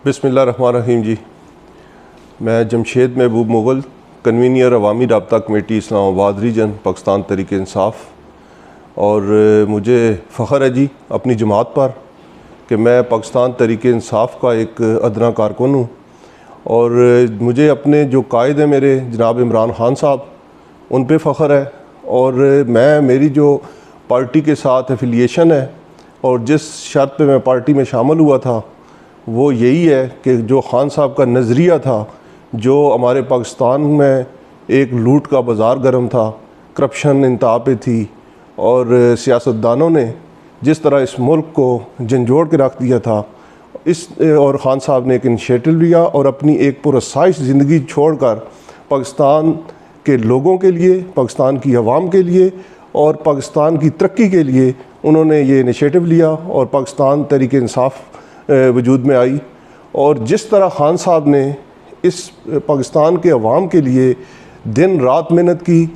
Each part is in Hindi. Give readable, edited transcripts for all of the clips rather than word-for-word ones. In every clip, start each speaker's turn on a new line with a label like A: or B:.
A: बिस्मिल्लाहिर्रहमानिर्रहीम जी। मैं जमशेद महबूब मुग़ल, कन्वीनियर अवामी राब्ता कमेटी इस्लामाबाद रीजन, पाकिस्तान तहरीक इंसाफ़। और मुझे फ़ख्र है जी अपनी जमात पर कि मैं पाकिस्तान तहरीक इंसाफ़ का एक अदना कारकुन हूँ। और मुझे अपने जो कायद हैं मेरे जनाब इमरान ख़ान साहब, उन पे फ़ख्र है। और मेरी जो पार्टी के साथ एफिलिएशन है और जिस शर्त पे मैं पार्टी में शामिल हुआ था वो यही है कि जो ख़ान साहब का नज़रिया था, जो हमारे पाकिस्तान में एक लूट का बाज़ार गर्म था, करप्शन इंतहा पे थी और सियासतदानों ने जिस तरह इस मुल्क को झंझोड़ के रख दिया था, और ख़ान साहब ने एक इनिशिएटिव लिया और अपनी एक पुरसाइश ज़िंदगी छोड़कर पाकिस्तान के लोगों के लिए, पाकिस्तान की आवाम के लिए और पाकिस्तान की तरक्की के लिए उन्होंने ये इनिशिएटिव लिया और पाकिस्तान तहरीक इंसाफ़ वजूद में आई। और जिस तरह ख़ान साहब ने इस पाकिस्तान के अवाम के लिए दिन रात मेहनत की,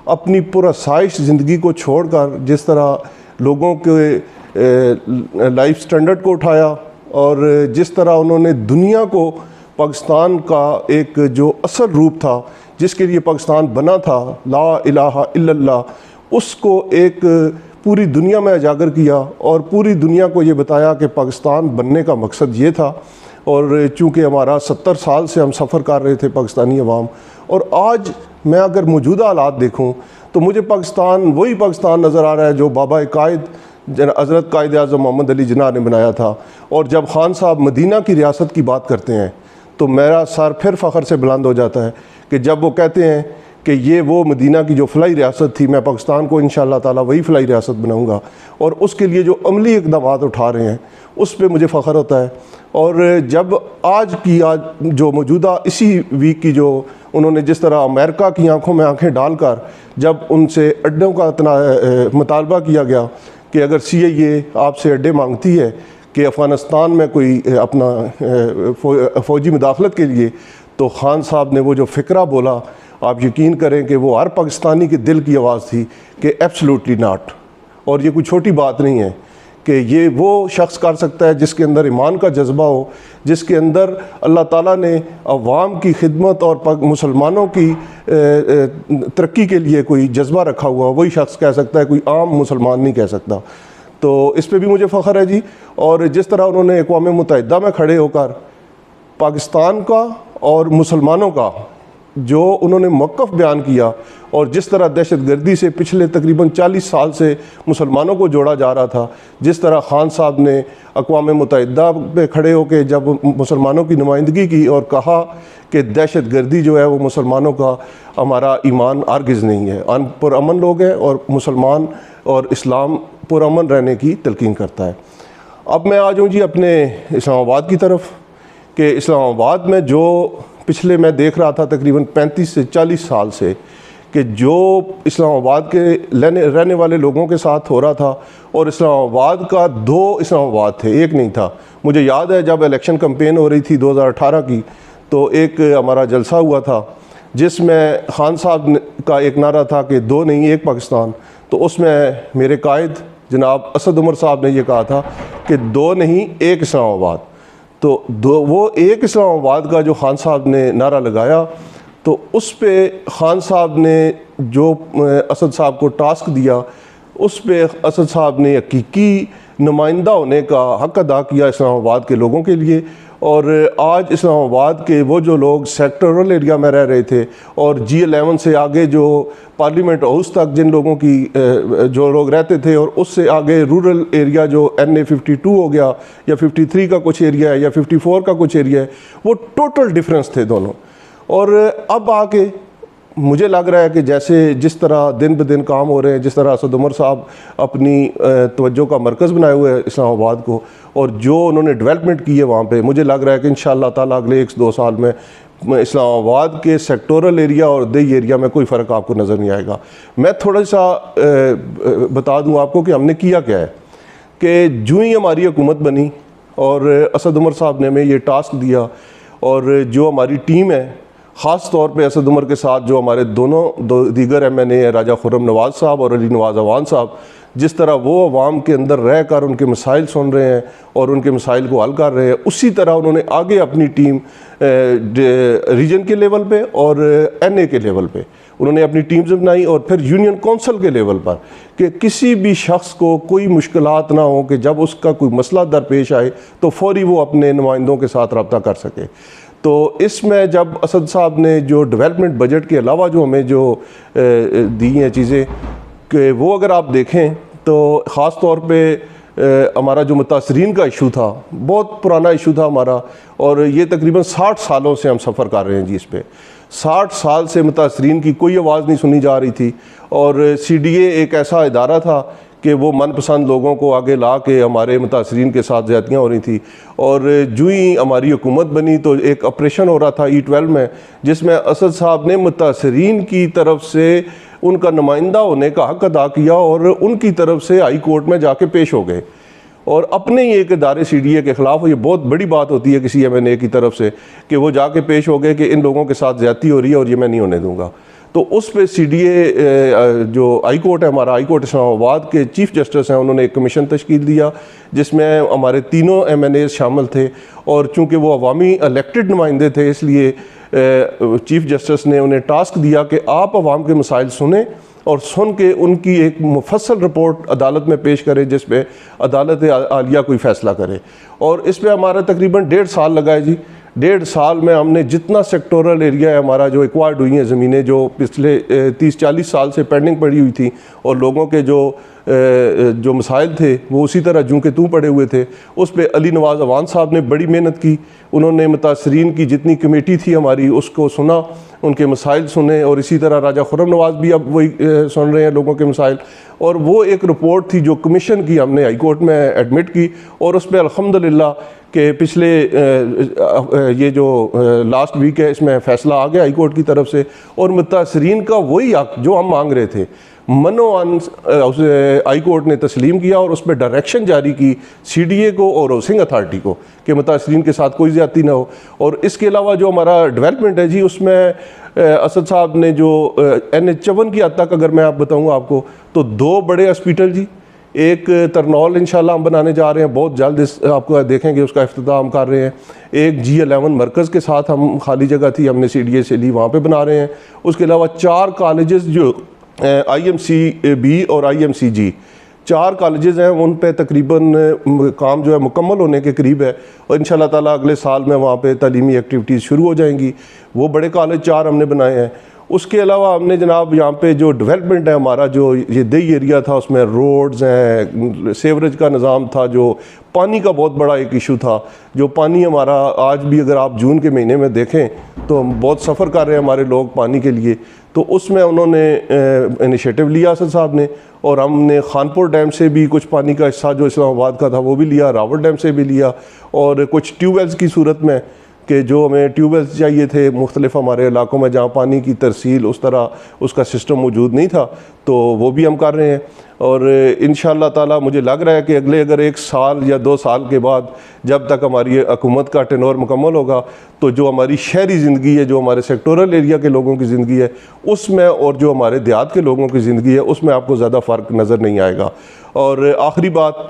A: अपनी पुरसाइश ज़िंदगी को छोड़कर जिस तरह लोगों के लाइफ स्टैंडर्ड को उठाया और जिस तरह उन्होंने दुनिया को पाकिस्तान का एक जो असल रूप था जिसके लिए पाकिस्तान बना था, ला इलाहा इल्लल्लाह, उसको एक पूरी दुनिया में उजागर किया और पूरी दुनिया को ये बताया कि पाकिस्तान बनने का मकसद ये था। और चूँकि हमारा 70 साल से हम सफ़र कर रहे थे पाकिस्तानी अवाम, और आज मैं अगर मौजूदा हालात देखूँ तो मुझे पाकिस्तान वही पाकिस्तान नज़र आ रहा है जो बाबा कायद हज़रत कायद आज़म मोहम्मद अली जिन्ना ने बनाया था। और जब ख़ान साहब मदीना की रियासत की बात करते हैं तो मेरा सर फिर फ़ख्र से बुलंद हो जाता है कि जब वो कहते हैं कि ये वो मदीना की जो फ़लाई रियासत थी, मैं पाकिस्तान को इंशाअल्लाह ताला वही फ़लाई रियासत बनाऊँगा, और उसके लिए जो अमली इक़दाम उठा रहे हैं उस पर मुझे फ़ख्र होता है। और जब आज जो मौजूदा इसी वीक की जो उन्होंने जिस तरह अमेरिका की आंखों में आंखें डालकर जब उनसे अड्डों का मुतालबा किया गया कि अगर CIA आपसे अड्डे मांगती है कि अफ़गानिस्तान में कोई अपना फ़ौजी मुदाखलत के लिए, तो ख़ान साहब ने वो जो फ़िक्रा बोला, आप यकीन करें कि वो हर पाकिस्तानी के दिल की आवाज़ थी कि एब्सोल्युटली नॉट। और ये कोई छोटी बात नहीं है कि ये वो शख्स कर सकता है जिसके अंदर ईमान का जज्बा हो, जिसके अंदर अल्लाह ताला ने अवाम की खिदमत और मुसलमानों की तरक्की के लिए कोई जज्बा रखा हुआ, वही शख्स कह सकता है, कोई आम मुसलमान नहीं कह सकता। तो इस पर भी मुझे फ़ख्र है जी। और जिस तरह उन्होंने अक़वाम मुत्तहिदा में खड़े होकर पाकिस्तान का और मुसलमानों का जो उन्होंने मौक़िफ़ बयान किया, और जिस तरह दहशतगर्दी से पिछले तकरीबन 40 साल से मुसलमानों को जोड़ा जा रहा था, जिस तरह ख़ान साहब ने अक़वाम मुत्तहिदा पे खड़े होकर जब मुसलमानों की नुमाइंदगी की और कहा कि दहशतगर्दी जो है वो मुसलमानों का, हमारा ईमान हरगिज़ नहीं है, पुरअमन लोग हैं और मुसलमान और इस्लाम पुरअमन रहने की तलकीन करता है। अब मैं आ जाऊँ जी अपने इस्लामाबाद की तरफ कि इस्लामाबाद में जो पिछले मैं देख रहा था तकरीबन 35 से 40 साल से कि जो इस्लामाबाद के रहने वाले लोगों के साथ हो रहा था, और इस्लामाबाद का 2 इस्लामाबाद थे, एक नहीं था। मुझे याद है जब इलेक्शन कैंपेन हो रही थी 2018 की, तो एक हमारा जलसा हुआ था जिसमें ख़ान साहब का एक नारा था कि 2 नहीं 1 पाकिस्तान। तो उसमें मेरे कायद जनाब असद उमर साहब ने ये कहा था कि 2 नहीं 1 इस्लामाबाद। तो वो 1 इस्लामाबाद का जो ख़ान साहब ने नारा लगाया, तो उस पे ख़ान साहब ने जो असद साहब को टास्क दिया, उस पे असद साहब ने हकीकी नुमाइंदा होने का हक़ अदा किया इस्लामाबाद के लोगों के लिए। और आज इस्लामाबाद के वो जो लोग सेक्टरल एरिया में रह रहे थे और G11 से आगे जो पार्लियामेंट हाउस तक जिन लोगों की जो लोग रहते थे, और उससे आगे रूरल एरिया जो NA 52 हो गया या 53 का कुछ एरिया है या 54 का कुछ एरिया है, वो टोटल डिफरेंस थे दोनों। और अब आके मुझे लग रहा है कि जैसे जिस तरह दिन ब दिन काम हो रहे हैं, जिस तरह असद उमर साहब अपनी तवज्जो का मरकज़ बनाए हुए हैं इस्लामाबाद को, और जो उन्होंने डेवलपमेंट की है वहाँ पे, मुझे लग रहा है कि इंशाअल्लाह ताला अगले 1-2 साल में इस्लामाबाद के सेक्टोरल एरिया और दही एरिया में कोई फ़र्क आपको नज़र नहीं आएगा। मैं थोड़ा सा बता दूँ आपको कि हमने किया क्या है कि जो ही हमारी हुकूमत बनी और असद उमर साहब ने हमें ये टास्क दिया, और जो हमारी टीम है ख़ास तौर पे असद उमर के साथ जो हमारे दीगर MNA हैं, राजा खुर्रम नवाज़ साहब और अली नवाज़ अवान साहब, जिस तरह वो अवाम के अंदर रह कर उनके मसाइल सुन रहे हैं और उनके मसाइल को हल कर रहे हैं, उसी तरह उन्होंने आगे अपनी टीम रीजन के लेवल पे और NA के लेवल पे उन्होंने अपनी टीम्स बनाई और फिर यूनियन कौंसल के लेवल पर कि किसी भी शख्स को कोई मुश्किलात ना हो कि जब उसका कोई मसला दरपेश आए तो फौरी वो अपने नुमाइंदों के साथ रब्ता कर सके। तो इसमें जब असद साहब ने जो डेवलपमेंट बजट के अलावा जो हमें जो दी हैं चीज़ें कि वो अगर आप देखें तो ख़ास तौर पे हमारा जो मुतासरीन का इशू था, बहुत पुराना इशू था हमारा, और ये तकरीबन 60 सालों से हम सफ़र कर रहे हैं जी इस पर। 60 साल से मुतासरीन की कोई आवाज़ नहीं सुनी जा रही थी और CDA एक ऐसा इदारा था कि वो मनपसंद लोगों को आगे ला के हमारे मुतासरीन के साथ ज़्यादतियाँ हो रही थी। और जो ही हमारी हुकूमत बनी तो एक ऑपरेशन हो रहा था E12 में, जिसमें असद साहब ने मुतासरीन की तरफ से उनका नुमाइंदा होने का हक़ अदा किया और उनकी तरफ से हाई कोर्ट में जाके पेश हो गए और अपने ही एक इदारे CDA के ख़िलाफ़। ये बहुत बड़ी बात होती है किसी MNA की तरफ से कि वो जाके पेश हो गए कि इन लोगों के साथ ज़्यादती हो रही है और ये मैं नहीं होने दूँगा। तो उस पे CDA जो हाई कोर्ट है, हमारा हाई कोर्ट इस्लामाबाद के चीफ़ जस्टिस हैं, उन्होंने एक कमीशन तश्कील दिया जिसमें हमारे तीनों MNAs शामिल थे और चूँकि वो अवामी इलेक्टेड नुमाइंदे थे इसलिए चीफ़ जस्टिस ने उन्हें टास्क दिया कि आप अवाम के मसाइल सुने और सुन के उनकी एक मुफस्सल रिपोर्ट अदालत में पेश करें जिस पे अदालत आलिया कोई फ़ैसला करे। और इस पे हमारा तकरीबन 1.5 साल लगा है जी। 1.5 साल में हमने जितना सेक्टोरल एरिया है हमारा जो एक्वायर्ड हुई हैं ज़मीनें जो पिछले 30-40 साल से पेंडिंग पड़ी हुई थी और लोगों के जो मसाइल थे वो उसी तरह जूं के तूं पड़े हुए थे, उस पर अली नवाज़ अवान साहब ने बड़ी मेहनत की। उन्होंने मुतासरीन की जितनी कमेटी थी हमारी उसको सुना, उनके मसाइल सुने और इसी तरह राजा खुर्रम नवाज़ भी अब वही सुन रहे हैं लोगों के मसाइल। और वो एक रिपोर्ट थी जो कमीशन की हमने हाई कोर्ट में एडमिट की और उस पर अल्हम्दुलिल्लाह कि पिछले ये जो लास्ट वीक है इसमें फ़ैसला आ गया हाई कोर्ट की तरफ से और मुतासरीन का वही हक जो हम मांग रहे थे मनोअन हाई कोर्ट ने तस्लीम किया और उस पर डायरेक्शन जारी की CDA को और हाउसिंग अथॉरिटी को कि मुतासरीन के साथ कोई ज़्यादती ना हो। और इसके अलावा जो हमारा डेवलपमेंट है जी उसमें असद साहब ने जो NH54 की हद तक अगर मैं आप बताऊँगा आपको तो 2 बड़े हॉस्पिटल जी, एक तरनौल इंशाल्लाह हम बनाने जा रहे हैं बहुत जल्द, आपको देखेंगे उसका इफ्तिताम कर रहे हैं। एक G11 मरकज़ के साथ हम खाली जगह थी हमने CDA से ली, वहाँ पे बना रहे हैं। उसके अलावा 4 कॉलेजेस जो IMC-B और IMC-G 4 कॉलेजेस हैं उन पे तकरीबन काम जो है मुकम्मल होने के करीब है और इंशाल्लाह ताला अगले साल में वहाँ पे तालीमी एक्टिविटीज़ शुरू हो जाएंगी। वो बड़े कॉलेज 4 हमने बनाए हैं। उसके अलावा हमने जनाब यहाँ पे जो डेवलपमेंट है हमारा जो ये दही एरिया था उसमें रोड्स हैं, सेवरेज का निज़ाम था, जो पानी का बहुत बड़ा एक इशू था। जो पानी हमारा आज भी अगर आप जून के महीने में देखें तो हम बहुत सफ़र कर रहे हैं हमारे लोग पानी के लिए, तो उसमें उन्होंने इनिशिएटिव लिया असद साहब ने और हमने खानपुर डैम से भी कुछ पानी का हिस्सा जो इस्लामाबाद का था वो भी लिया, रावल डैम से भी लिया और कुछ ट्यूबवेल्स की सूरत में कि जो हमें ट्यूबवेल्स चाहिए थे मुख्तलिफ हमारे इलाकों में जहाँ पानी की तरसील उस तरह उसका सिस्टम मौजूद नहीं था, तो वो भी हम कर रहे हैं। और इंशाअल्लाह ताला मुझे लग रहा है कि अगले अगर 1 साल या 2 साल के बाद जब तक हमारी हुकूमत का टेनोर मुकम्मल होगा तो जो हमारी शहरी ज़िंदगी है, जो हमारे सेक्टोरल एरिया के लोगों की ज़िंदगी है उसमें और जो हमारे देहात के लोगों की ज़िंदगी है उसमें आपको ज़्यादा फ़र्क नज़र नहीं आएगा। और आखिरी बात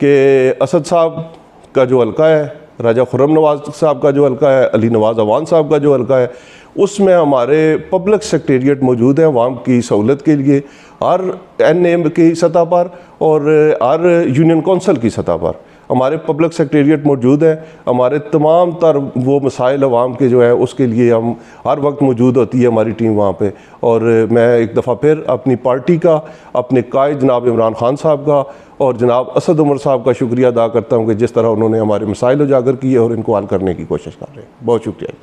A: कि असद साहब का जो हल्का है, राजा खुर्रम नवाज़ साहब का जो हल्का है, अली नवाज़ अवान साहब का जो हल्का है, उसमें हमारे पब्लिक सेक्रेटेरिएट मौजूद हैं अवाम की सहूलत के लिए हर NA की सतह पर और हर यूनियन कौंसल की सतह पर हमारे पब्लिक सेक्रेटेरिएट मौजूद है। हमारे तमाम तर वो मसाइल अवाम के जो है उसके लिए हम हर वक्त मौजूद होती है हमारी टीम वहाँ पे। और मैं एक दफ़ा फिर अपनी पार्टी का, अपने कायद जनाब इमरान खान साहब का और जनाब असद उमर साहब का शुक्रिया अदा करता हूँ कि जिस तरह उन्होंने हमारे मसाइल उजागर किए और इनको हल करने की कोशिश कर रहे हैं। बहुत शुक्रिया।